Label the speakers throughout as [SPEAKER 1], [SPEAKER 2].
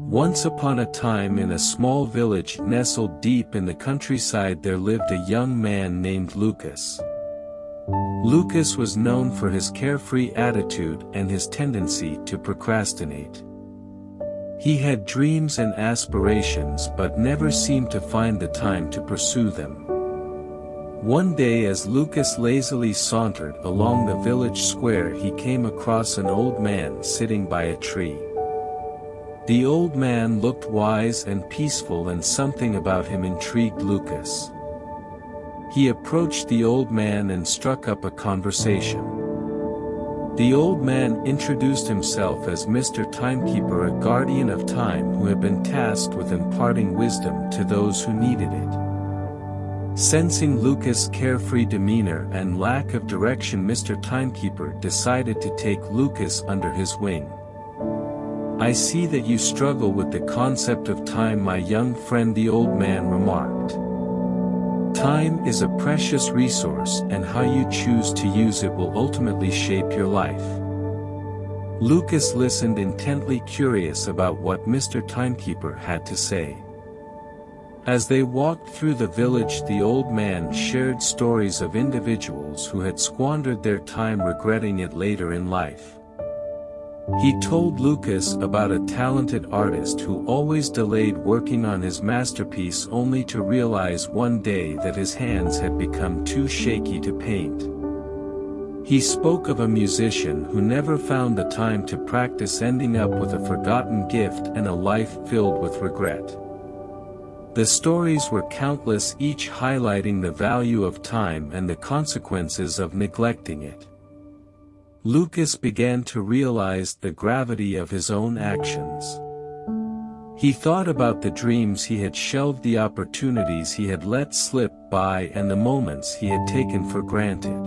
[SPEAKER 1] Once upon a time, in a small village nestled deep in the countryside, there lived a young man named Lucas. Lucas was known for his carefree attitude and his tendency to procrastinate. He had dreams and aspirations but never seemed to find the time to pursue them. One day, as Lucas lazily sauntered along the village square, he came across an old man sitting by a tree. The old man looked wise and peaceful, and something about him intrigued Lucas. He approached the old man and struck up a conversation. The old man introduced himself as Mr. Timekeeper, a guardian of time who had been tasked with imparting wisdom to those who needed it. Sensing Lucas' carefree demeanor and lack of direction, Mr. Timekeeper decided to take Lucas under his wing. "I see that you struggle with the concept of time, my young friend," the old man remarked. "Time is a precious resource, and how you choose to use it will ultimately shape your life." Lucas listened intently, curious about what Mr. Timekeeper had to say. As they walked through the village, the old man shared stories of individuals who had squandered their time, regretting it later in life. He told Lucas about a talented artist who always delayed working on his masterpiece, only to realize one day that his hands had become too shaky to paint. He spoke of a musician who never found the time to practice, ending up with a forgotten gift and a life filled with regret. The stories were countless, each highlighting the value of time and the consequences of neglecting it. Lucas began to realize the gravity of his own actions. He thought about the dreams he had shelved, the opportunities he had let slip by, and the moments he had taken for granted.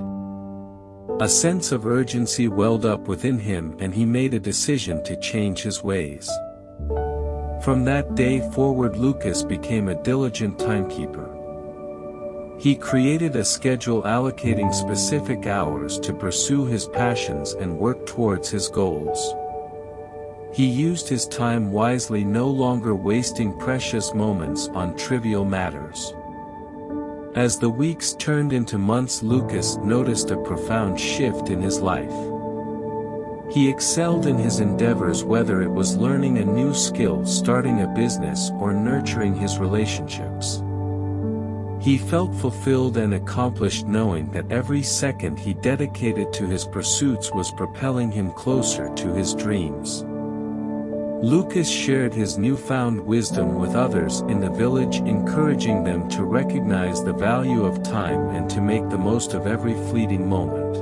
[SPEAKER 1] A sense of urgency welled up within him, and he made a decision to change his ways. From that day forward, Lucas became a diligent timekeeper. He created a schedule allocating specific hours to pursue his passions and work towards his goals. He used his time wisely, no longer wasting precious moments on trivial matters. As the weeks turned into months, Lucas noticed a profound shift in his life. He excelled in his endeavors, whether it was learning a new skill, starting a business, or nurturing his relationships. He felt fulfilled and accomplished, knowing that every second he dedicated to his pursuits was propelling him closer to his dreams. Lucas shared his newfound wisdom with others in the village, encouraging them to recognize the value of time and to make the most of every fleeting moment.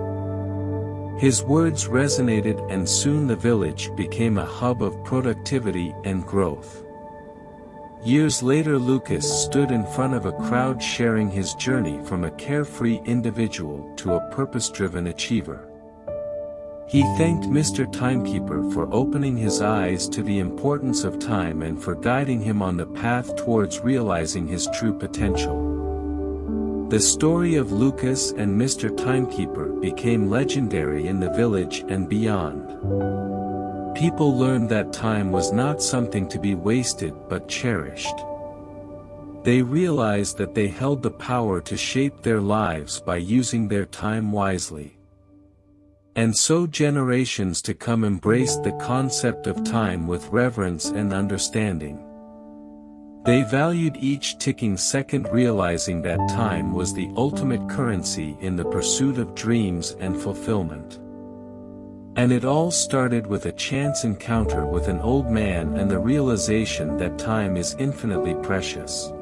[SPEAKER 1] His words resonated, and soon the village became a hub of productivity and growth. Years later, Lucas stood in front of a crowd, sharing his journey from a carefree individual to a purpose-driven achiever. He thanked Mr. Timekeeper for opening his eyes to the importance of time and for guiding him on the path towards realizing his true potential. The story of Lucas and Mr. Timekeeper became legendary in the village and beyond. People learned that time was not something to be wasted but cherished. They realized that they held the power to shape their lives by using their time wisely. And so generations to come embraced the concept of time with reverence and understanding. They valued each ticking second, realizing that time was the ultimate currency in the pursuit of dreams and fulfillment. And it all started with a chance encounter with an old man and the realization that time is infinitely precious.